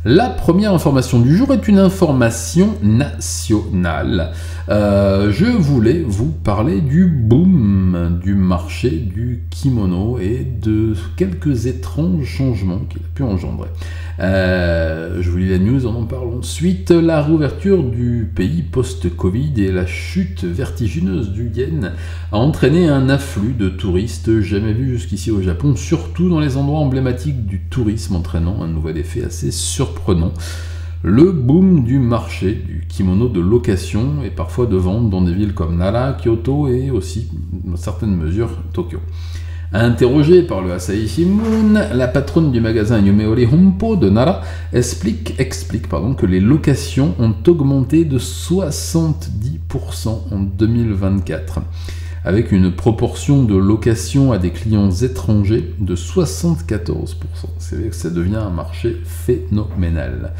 La première information du jour est une information nationale. Je voulais vous parler du boom du marché du kimono et de quelques étranges changements qu'il a pu engendrer. Je vous lis la news, on en parle ensuite. La réouverture du pays post-Covid et la chute vertigineuse du yen a entraîné un afflux de touristes jamais vu jusqu'ici au Japon, surtout dans les endroits emblématiques du tourisme, entraînant un nouvel effet assez surprenant. Le boom du marché du kimono de location et parfois de vente dans des villes comme Nara, Kyoto et aussi, dans certaines mesures, Tokyo. Interrogée par le Asahi Shimbun, la patronne du magasin Yomiuri Honpo de Nara explique que les locations ont augmenté de 70% en 2024, avec une proportion de location à des clients étrangers de 74%. C'est vrai que ça devient un marché phénoménal.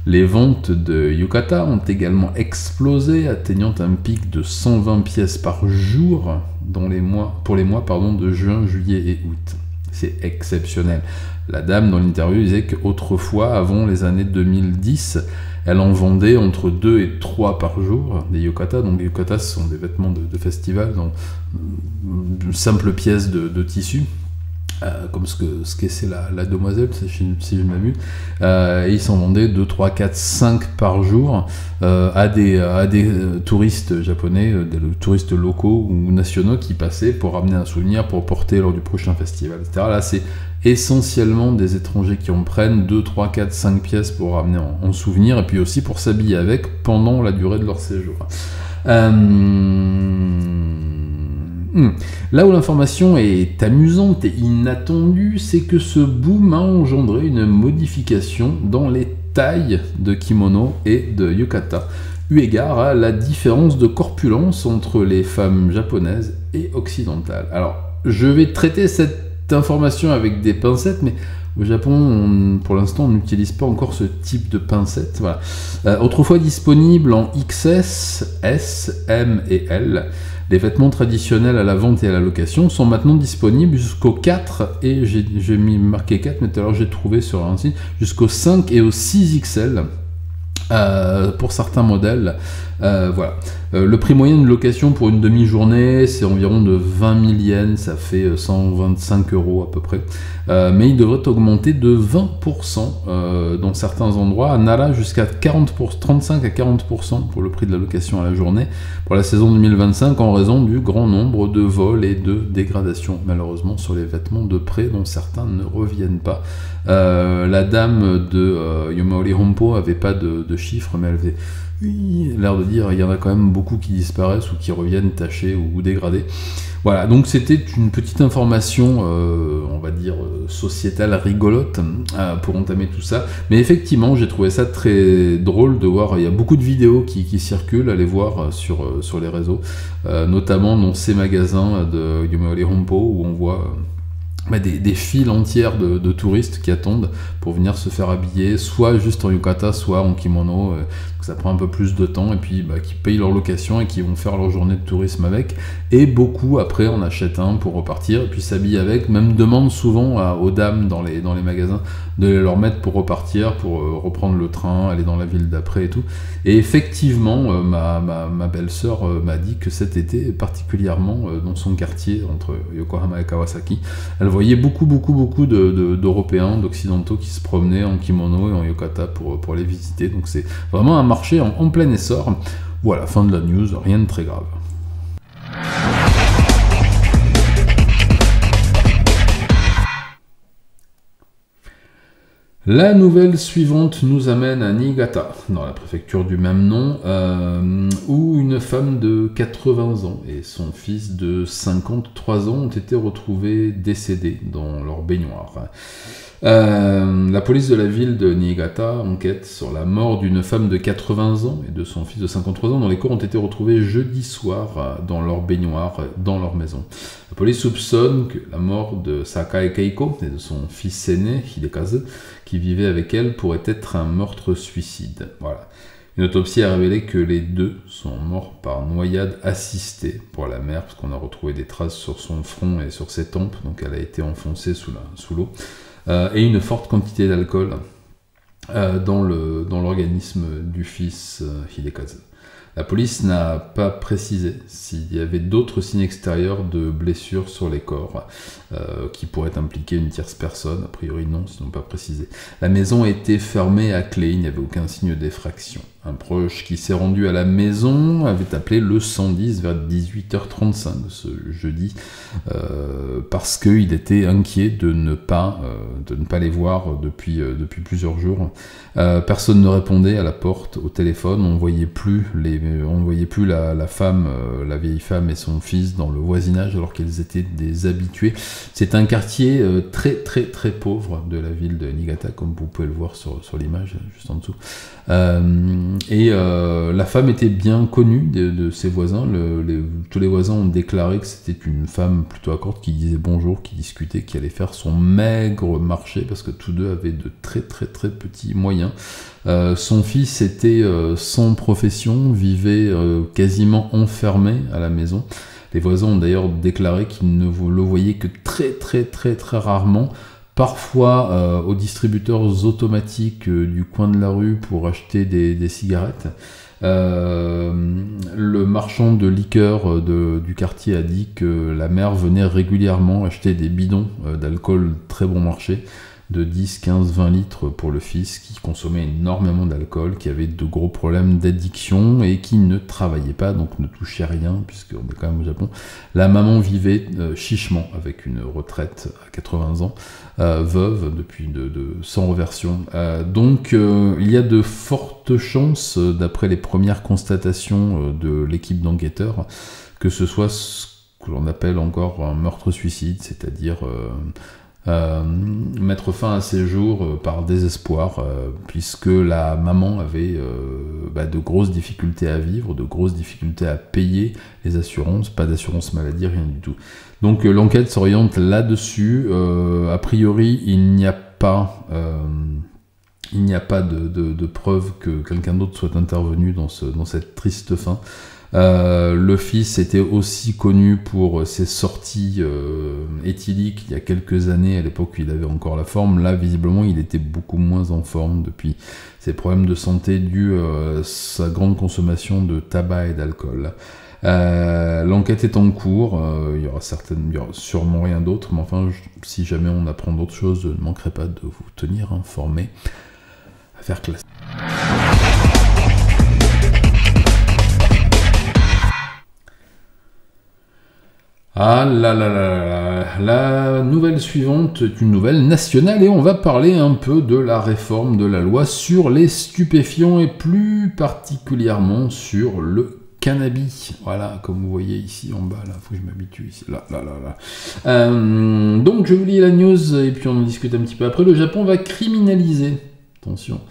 Les ventes de yukata ont également explosé, atteignant un pic de 120 pièces par jour pour les mois de juin, juillet et août. C'est exceptionnel. La dame dans l'interview disait qu'autrefois, avant les années 2010, elle en vendait entre 2 et 3 par jour, des yukata. Donc les yukata, ce sont des vêtements de festival, donc une simple pièce de tissu. Comme ce qu'est c'est la demoiselle, si je ne m'abuse, et ils s'en vendaient 2, 3, 4, 5 par jour à des touristes japonais, des touristes locaux ou nationaux qui passaient pour ramener un souvenir, pour porter lors du prochain festival, etc. Là, c'est essentiellement des étrangers qui en prennent 2, 3, 4, 5 pièces pour ramener en souvenir, et puis aussi pour s'habiller avec pendant la durée de leur séjour. Là où l'information est amusante et inattendue, c'est que ce boom a engendré une modification dans les tailles de kimono et de yukata, eu égard à la différence de corpulence entre les femmes japonaises et occidentales. Alors, je vais traiter cette information avec des pincettes, mais au Japon, pour l'instant, on n'utilise pas encore ce type de pincettes. Voilà. Autrefois disponible en XS, S, M et L, les vêtements traditionnels à la vente et à la location sont maintenant disponibles jusqu'au 4, et j'ai mis marqué 4, mais tout à l'heure j'ai trouvé sur un site, jusqu'au 5 et au 6 XL. Pour certains modèles, voilà. Le prix moyen de location pour une demi-journée, c'est environ de 20 000 yens, ça fait 125 € à peu près. Mais il devrait augmenter de 20% dans certains endroits, à Nara jusqu'à 35 à 40% pour le prix de la location à la journée pour la saison 2025, en raison du grand nombre de vols et de dégradations, malheureusement, sur les vêtements de prêt dont certains ne reviennent pas. La dame de Yomiuri Honpo avait pas de chiffres, mais elle avait l'air de dire il y en a quand même beaucoup qui disparaissent ou qui reviennent tachés ou dégradés. Voilà, donc c'était une petite information, on va dire, sociétale rigolote pour entamer tout ça. Mais effectivement, j'ai trouvé ça très drôle de voir, il y a beaucoup de vidéos qui circulent, allez voir sur les réseaux, notamment dans ces magasins de Yomiuri Honpo où on voit des files entières de touristes qui attendent pour venir se faire habiller, soit juste en yukata, soit en kimono. Ça prend un peu plus de temps, et puis qui payent leur location et qui vont faire leur journée de tourisme avec. Et beaucoup après en achètent un pour repartir et puis s'habillent avec. Même demandent souvent aux dames dans les magasins de les leur mettre pour repartir, pour reprendre le train, aller dans la ville d'après et tout. Et effectivement, ma belle-sœur m'a dit que cet été, particulièrement dans son quartier entre Yokohama et Kawasaki, elle voyait beaucoup d'Européens, d'Occidentaux qui se promenaient en kimono et en yukata pour les visiter. Donc c'est vraiment un marché en plein essor. Voilà, fin de la news, rien de très grave. La nouvelle suivante nous amène à Niigata, dans la préfecture du même nom, où une femme de 80 ans et son fils de 53 ans ont été retrouvés décédés dans leur baignoire. La police de la ville de Niigata enquête sur la mort d'une femme de 80 ans et de son fils de 53 ans dont les corps ont été retrouvés jeudi soir dans leur baignoire, dans leur maison. La police soupçonne que la mort de Sakae Keiko et de son fils aîné, Hidekazu, qui vivait avec elle, pourrait être un meurtre-suicide. Voilà. Une autopsie a révélé que les deux sont morts par noyade assistée pour la mère, parce qu'on a retrouvé des traces sur son front et sur ses tempes, donc elle a été enfoncée sous l'eau. Et une forte quantité d'alcool dans l'organisme du fils Hidekazu. La police n'a pas précisé s'il y avait d'autres signes extérieurs de blessures sur les corps qui pourraient impliquer une tierce personne. A priori non, ils n'ont pas précisé. La maison était fermée à clé, il n'y avait aucun signe d'effraction. Un proche qui s'est rendu à la maison avait appelé le 110 vers 18h35 de ce jeudi parce qu'il était inquiet de ne pas les voir depuis plusieurs jours. Personne ne répondait à la porte, au téléphone, on ne voyait plus la femme, la vieille femme et son fils dans le voisinage alors qu'ils étaient des habitués. C'est un quartier très très très pauvre de la ville de Niigata, comme vous pouvez le voir sur l'image juste en dessous. La femme était bien connue de ses voisins. Tous les voisins ont déclaré que c'était une femme plutôt accorde qui disait bonjour, qui discutait, qui allait faire son maigre marché parce que tous deux avaient de très très très petits moyens. Son fils était sans profession, vivait quasiment enfermé à la maison. Les voisins ont d'ailleurs déclaré qu'ils ne le voyaient que très très très très rarement. Parfois aux distributeurs automatiques du coin de la rue pour acheter des cigarettes. Le marchand de liqueurs du quartier a dit que la mère venait régulièrement acheter des bidons d'alcool très bon marché, de 10, 15, 20 litres pour le fils qui consommait énormément d'alcool, qui avait de gros problèmes d'addiction et qui ne travaillait pas, donc ne touchait rien, puisqu'on est quand même au Japon. La maman vivait chichement avec une retraite à 80 ans, veuve depuis sans reversion. Donc il y a de fortes chances, d'après les premières constatations de l'équipe d'enquêteurs, que ce soit ce que l'on appelle encore un meurtre-suicide, c'est-à-dire mettre fin à ses jours par désespoir, puisque la maman avait de grosses difficultés à vivre, de grosses difficultés à payer les assurances, pas d'assurance maladie, rien du tout. Donc l'enquête s'oriente là-dessus. A priori, il n'y a pas de preuve que quelqu'un d'autre soit intervenu dans cette triste fin. Le fils était aussi connu pour ses sorties éthyliques il y a quelques années, à l'époque où il avait encore la forme. Là, visiblement, il était beaucoup moins en forme depuis ses problèmes de santé dus à sa grande consommation de tabac et d'alcool. L'enquête est en cours, il y aura sûrement rien d'autre, mais enfin, si jamais on apprend d'autres choses, je ne manquerai pas de vous tenir informé. Affaire classique. Ah là là là là, la nouvelle suivante est une nouvelle nationale et on va parler un peu de la réforme de la loi sur les stupéfiants et plus particulièrement sur le cannabis. Voilà, comme vous voyez ici en bas, là, faut que je m'habitue ici, là. Donc je vous lis la news et puis on en discute un petit peu après. Le Japon va criminaliser, attention,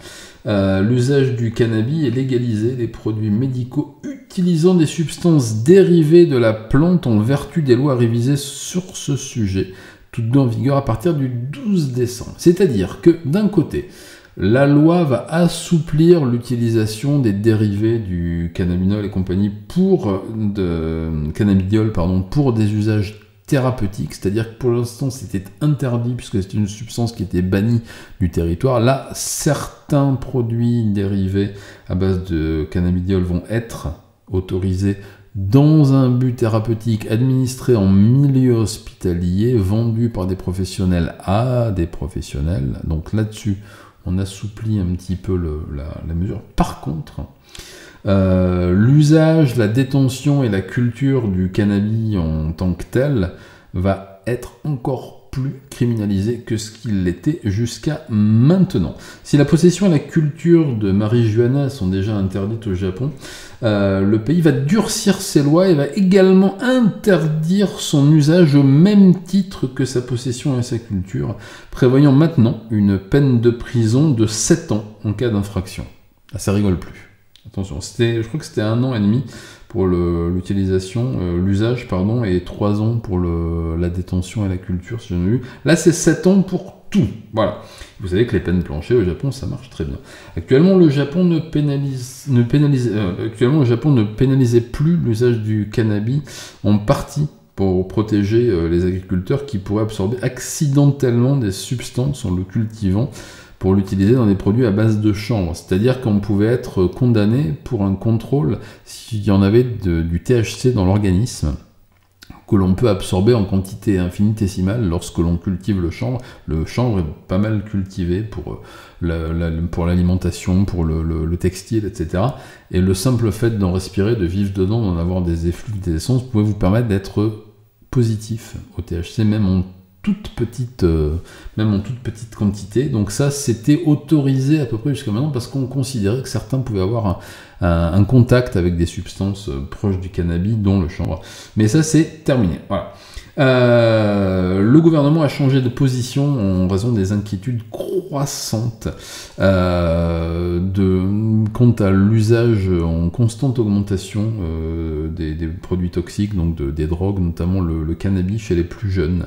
l'usage du cannabis et légaliser les produits médicaux utilisant des substances dérivées de la plante en vertu des lois révisées sur ce sujet, toutes deux en vigueur à partir du 12 décembre. C'est-à-dire que d'un côté, la loi va assouplir l'utilisation des dérivés du cannabinol et compagnie cannabidiol pour des usages thérapeutique, c'est-à-dire que pour l'instant c'était interdit puisque c'était une substance qui était bannie du territoire. Là, certains produits dérivés à base de cannabidiol vont être autorisés dans un but thérapeutique, administrés en milieu hospitalier, vendus par des professionnels à des professionnels. Donc là-dessus, on assouplit un petit peu la mesure. Par contre, l'usage, la détention et la culture du cannabis en tant que tel va être encore plus criminalisé que ce qu'il l'était jusqu'à maintenant. Si la possession et la culture de marijuana sont déjà interdites au Japon, le pays va durcir ses lois et va également interdire son usage au même titre que sa possession et sa culture, prévoyant maintenant une peine de prison de 7 ans en cas d'infraction. Là, ça rigole plus. Attention, je crois que c'était 1 an et demi pour l'usage, et 3 ans pour la détention et la culture, si j'en ai vu. Là, c'est 7 ans pour tout. Voilà. Vous savez que les peines planchées au Japon, ça marche très bien. Actuellement, le Japon ne pénalisait plus l'usage du cannabis, en partie pour protéger les agriculteurs qui pourraient absorber accidentellement des substances en le cultivant. pour l'utiliser dans des produits à base de chanvre. C'est-à-dire qu'on pouvait être condamné pour un contrôle s'il y en avait du THC dans l'organisme, que l'on peut absorber en quantité infinitésimale lorsque l'on cultive le chanvre. Le chanvre est pas mal cultivé pour l'alimentation, pour le textile, etc. Et le simple fait d'en respirer, de vivre dedans, d'en avoir des effluves, des essences, pouvait vous permettre d'être positif au THC, même en toute petite quantité. Donc ça, c'était autorisé à peu près jusqu'à maintenant, parce qu'on considérait que certains pouvaient avoir un contact avec des substances proches du cannabis, dont le chanvre. Mais ça, c'est terminé. Voilà. Le gouvernement a changé de position en raison des inquiétudes croissantes quant à l'usage en constante augmentation des produits toxiques, donc des drogues, notamment le cannabis chez les plus jeunes.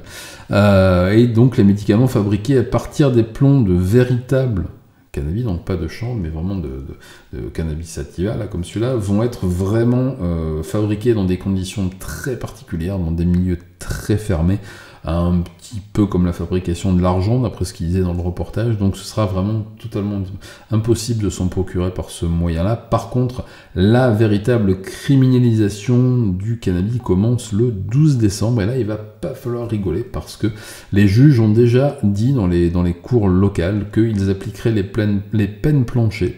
Et donc les médicaments fabriqués à partir des plombs de véritables cannabis, donc pas de chanvre, mais vraiment de cannabis sativa, là, comme celui-là, vont être vraiment fabriqués dans des conditions très particulières, dans des milieux très fermés, un petit peu comme la fabrication de l'argent, d'après ce qu'il disait dans le reportage. Donc ce sera vraiment totalement impossible de s'en procurer par ce moyen-là. Par contre, la véritable criminalisation du cannabis commence le 12 décembre, et là il va pas falloir rigoler, parce que les juges ont déjà dit dans les cours locales qu'ils appliqueraient les peines planchées,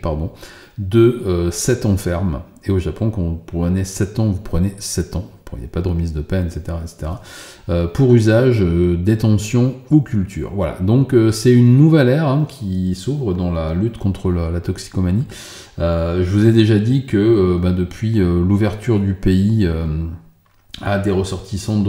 de 7 ans ferme. Et au Japon, quand vous prenez 7 ans, vous prenez 7 ans. Il n'y a pas de remise de peine, etc. Pour usage, détention ou culture. Voilà, donc c'est une nouvelle ère qui s'ouvre dans la lutte contre la toxicomanie. Je vous ai déjà dit que depuis l'ouverture du pays à des ressortissants,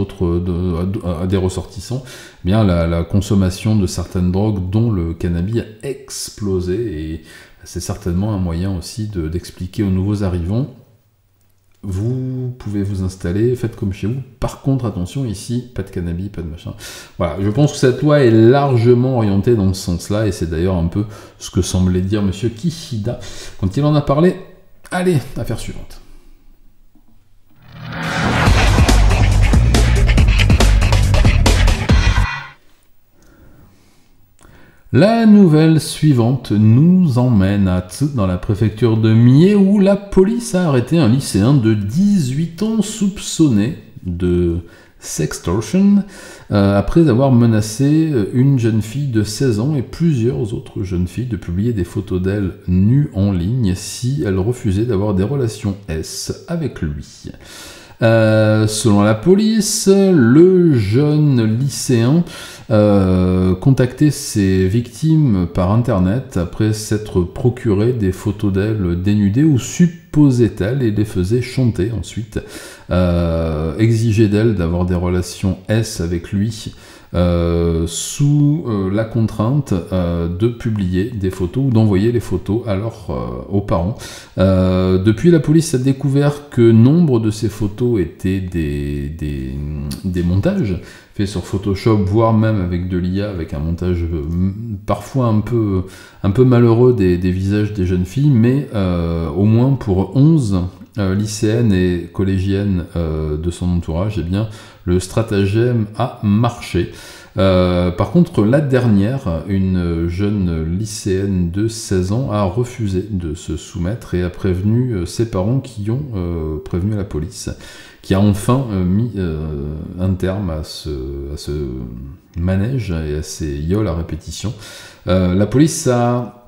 eh bien la consommation de certaines drogues, dont le cannabis, a explosé, et c'est certainement un moyen aussi d'expliquer aux nouveaux arrivants: vous pouvez vous installer, faites comme chez vous. Par contre, attention, ici, pas de cannabis, pas de machin. Voilà, je pense que cette loi est largement orientée dans ce sens-là, et c'est d'ailleurs un peu ce que semblait dire monsieur Kishida quand il en a parlé. Allez, affaire suivante. La nouvelle suivante nous emmène à Tsu, dans la préfecture de Mie, où la police a arrêté un lycéen de 18 ans soupçonné de sextortion après avoir menacé une jeune fille de 16 ans et plusieurs autres jeunes filles de publier des photos d'elle nues en ligne si elles refusaient d'avoir des relations S avec lui. Selon la police, le jeune lycéen contactait ses victimes par internet après s'être procuré des photos d'elles dénudées, ou supposait-elle, et les faisait chanter ensuite, exigeait d'elle d'avoir des relations S avec lui, sous la contrainte de publier des photos ou d'envoyer les photos aux parents. Depuis, la police a découvert que nombre de ces photos étaient des montages faits sur Photoshop, voire même avec de l'IA, avec un montage parfois un peu malheureux des visages des jeunes filles, mais au moins pour 11 lycéennes et collégiennes de son entourage, eh bien, le stratagème a marché. Par contre, la dernière, une jeune lycéenne de 16 ans, a refusé de se soumettre et a prévenu ses parents, qui ont prévenu la police, qui a enfin mis un terme à ce manège et à ces yoles à répétition. La police a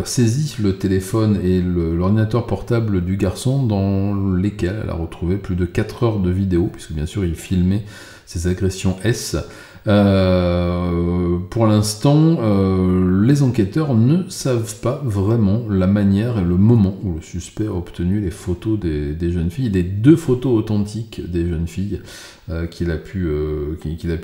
saisi le téléphone et l'ordinateur portable du garçon, dans lesquels elle a retrouvé plus de 4 heures de vidéo, puisque bien sûr il filmait ses agressions S. Pour l'instant, les enquêteurs ne savent pas vraiment la manière et le moment où le suspect a obtenu les photos des jeunes filles, les 2 photos authentiques des jeunes filles qu'il a pu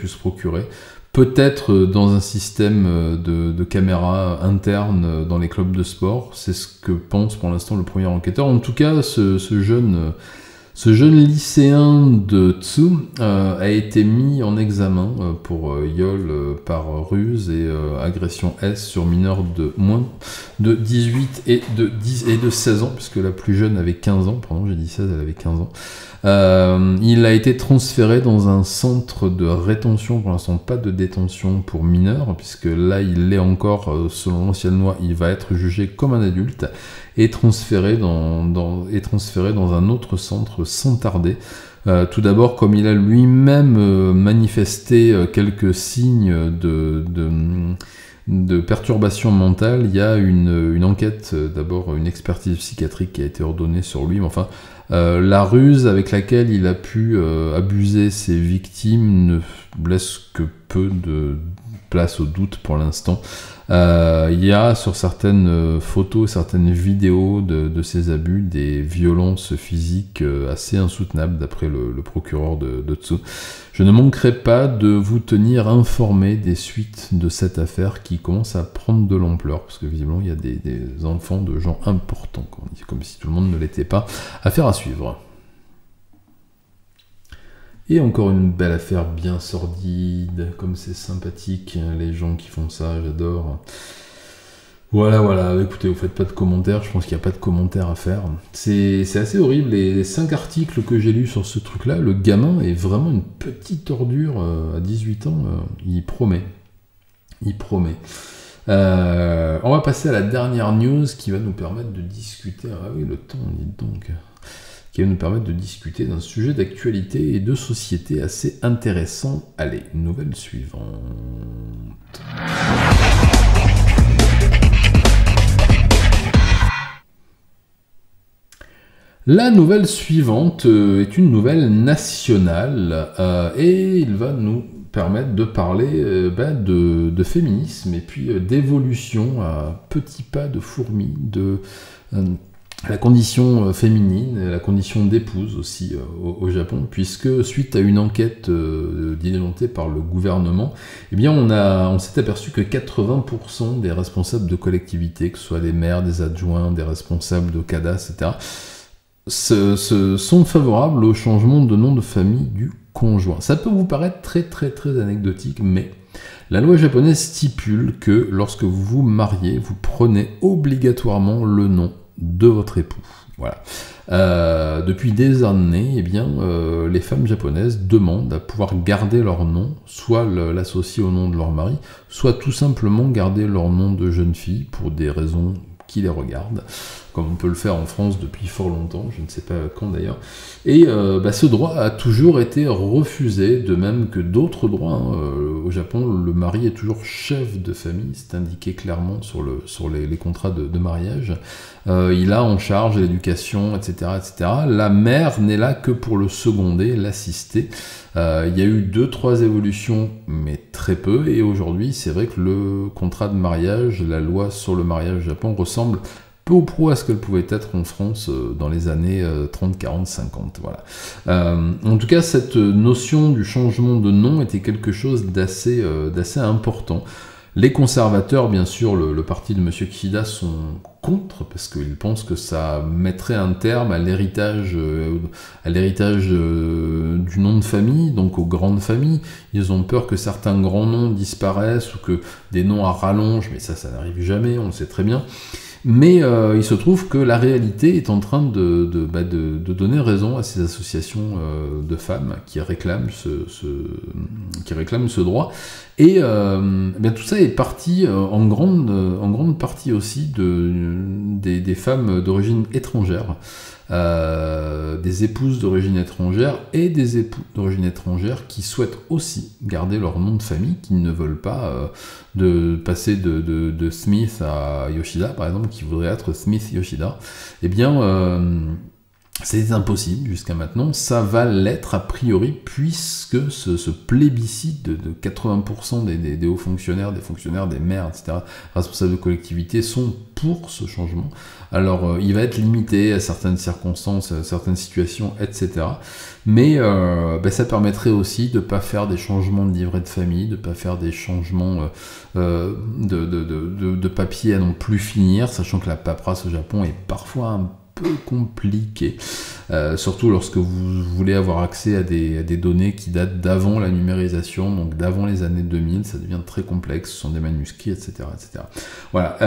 se procurer. Peut-être dans un système de caméra interne dans les clubs de sport, c'est ce que pense pour l'instant le premier enquêteur. En tout cas, ce jeune Ce jeune lycéen de Tsu a été mis en examen pour viol par ruse et agression S sur mineurs de moins de 18 et de 16 ans, puisque la plus jeune avait 15 ans, pardon, j'ai dit 16, elle avait 15 ans. Il a été transféré dans un centre de rétention, pour l'instant pas de détention pour mineurs, puisque là il l'est encore, selon l'ancienne loi, il va être jugé comme un adulte et transféré dans un autre centre sans tarder. Tout d'abord, comme il a lui-même manifesté quelques signes de perturbation mentale, il y a une enquête, d'abord une expertise psychiatrique qui a été ordonnée sur lui, mais enfin, la ruse avec laquelle il a pu abuser ses victimes ne laisse que peu de place au doute pour l'instant. Il y a sur certaines photos, certaines vidéos de ces abus, des violences physiques assez insoutenables d'après le procureur de Tsu. Je ne manquerai pas de vous tenir informé des suites de cette affaire qui commence à prendre de l'ampleur, parce que visiblement il y a des enfants de gens importants, comme si tout le monde ne l'était pas. Affaire à suivre. Et encore une belle affaire bien sordide, comme c'est sympathique, les gens qui font ça, j'adore. Voilà, écoutez, vous faites pas de commentaires, je pense qu'il n'y a pas de commentaires à faire. C'est assez horrible, les 5 articles que j'ai lus sur ce truc-là, le gamin est vraiment une petite ordure à 18 ans, il promet. On va passer à la dernière news qui va nous permettre de discuter, ah oui, le temps, dites donc, qui va nous permettre de discuter d'un sujet d'actualité et de société assez intéressant. Allez, nouvelle suivante. La nouvelle suivante est une nouvelle nationale et il va nous permettre de parler de féminisme et puis d'évolution à petits pas de fourmi, de la condition féminine, la condition d'épouse aussi au Japon, puisque suite à une enquête diligentée par le gouvernement, eh bien on s'est aperçu que 80% des responsables de collectivités, que ce soit des maires, des adjoints, des responsables de CADA, etc., sont favorables au changement de nom de famille du conjoint. Ça peut vous paraître très anecdotique, mais la loi japonaise stipule que lorsque vous vous mariez, vous prenez obligatoirement le nom de votre époux. Voilà. Depuis des années, eh bien, les femmes japonaises demandent à pouvoir garder leur nom, soit l'associer au nom de leur mari, soit tout simplement garder leur nom de jeune fille pour des raisons qui les regardent, comme on peut le faire en France depuis fort longtemps, je ne sais pas quand d'ailleurs. Et ce droit a toujours été refusé, de même que d'autres droits. Au Japon, le mari est toujours chef de famille, c'est indiqué clairement sur les contrats de mariage. Il a en charge l'éducation, etc., etc. La mère n'est là que pour le seconder, l'assister. Il y a eu 2-3 évolutions, mais très peu, et aujourd'hui, c'est vrai que le contrat de mariage, la loi sur le mariage au Japon ressemble peu ou prou à ce qu'elle pouvait être en France dans les années 30, 40, 50. Voilà. En tout cas, cette notion du changement de nom était quelque chose d'assez important. Les conservateurs, bien sûr, le parti de M. Kishida sont contre, parce qu'ils pensent que ça mettrait un terme à l'héritage du nom de famille, donc aux grandes familles. Ils ont peur que certains grands noms disparaissent, ou que des noms à rallonge, mais ça n'arrive jamais, on le sait très bien. Mais il se trouve que la réalité est en train de donner raison à ces associations de femmes qui réclament ce droit. Et tout ça est parti en grande partie aussi des femmes d'origine étrangère, des épouses d'origine étrangère et des époux d'origine étrangère qui souhaitent aussi garder leur nom de famille, qui ne veulent pas de passer de Smith à Yoshida, par exemple, qui voudraient être Smith Yoshida. Eh bien, c'est impossible jusqu'à maintenant, ça va l'être a priori, puisque ce plébiscite de 80% des hauts fonctionnaires, des maires, etc., responsables de collectivités, sont pour ce changement. Alors, il va être limité à certaines circonstances, à certaines situations, etc. Mais ça permettrait aussi de ne pas faire des changements de livret de famille, de ne pas faire des changements de papier à non plus finir, sachant que la paperasse au Japon est parfois un peu compliqué, surtout lorsque vous voulez avoir accès à des données qui datent d'avant la numérisation, donc d'avant les années 2000, ça devient très complexe, ce sont des manuscrits, etc. etc. Voilà.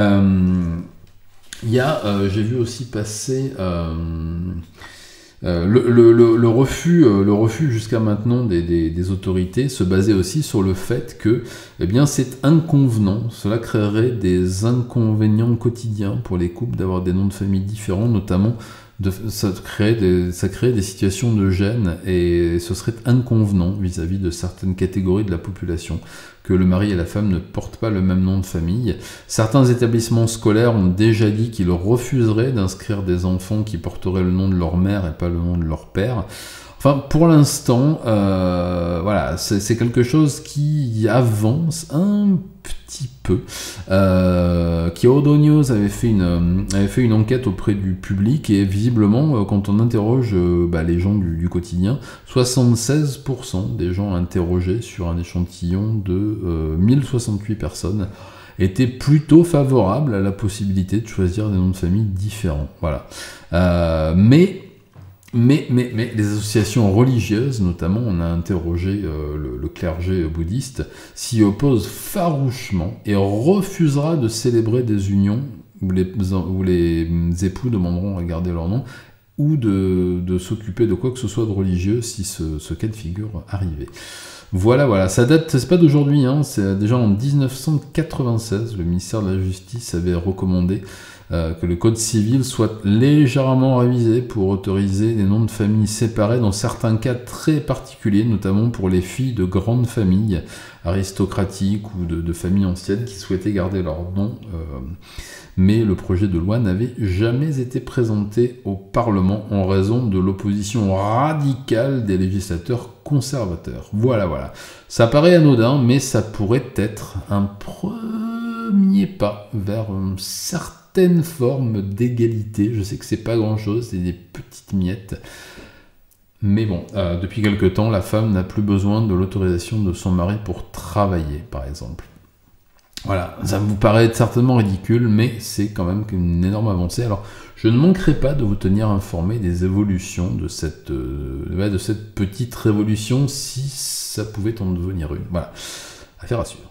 Il y a, j'ai vu aussi passer le refus jusqu'à maintenant des autorités se basait aussi sur le fait que eh bien, c'est inconvenant, cela créerait des inconvénients quotidiens pour les couples d'avoir des noms de famille différents, notamment ça créerait des situations de gêne et ce serait inconvenant vis-à-vis de certaines catégories de la population que le mari et la femme ne portent pas le même nom de famille. Certains établissements scolaires ont déjà dit qu'ils refuseraient d'inscrire des enfants qui porteraient le nom de leur mère et pas le nom de leur père. Enfin, pour l'instant, voilà, c'est quelque chose qui avance un petit peu. Kyodo News avait fait une enquête auprès du public et visiblement, quand on interroge les gens du quotidien, 76% des gens interrogés sur un échantillon de 1068 personnes étaient plutôt favorables à la possibilité de choisir des noms de famille différents. Voilà. Mais les associations religieuses, notamment, on a interrogé le clergé bouddhiste, s'y oppose farouchement et refusera de célébrer des unions où les époux demanderont à garder leur nom ou de s'occuper de quoi que ce soit de religieux si ce cas de figure arrivait. Voilà, ça date, c'est pas d'aujourd'hui, hein, c'est déjà en 1996, le ministère de la Justice avait recommandé que le code civil soit légèrement révisé pour autoriser des noms de famille séparés dans certains cas très particuliers, notamment pour les filles de grandes familles aristocratiques ou de familles anciennes qui souhaitaient garder leur nom. Mais le projet de loi n'avait jamais été présenté au Parlement en raison de l'opposition radicale des législateurs conservateurs. Voilà. Ça paraît anodin, mais ça pourrait être un premier pas vers une certaine forme d'égalité. Je sais que c'est pas grand-chose, c'est des petites miettes. Mais bon, depuis quelque temps, la femme n'a plus besoin de l'autorisation de son mari pour travailler, par exemple. Voilà, ça vous paraît certainement ridicule, mais c'est quand même une énorme avancée. Alors, je ne manquerai pas de vous tenir informé des évolutions de cette petite révolution, si ça pouvait en devenir une. Voilà, affaire à suivre.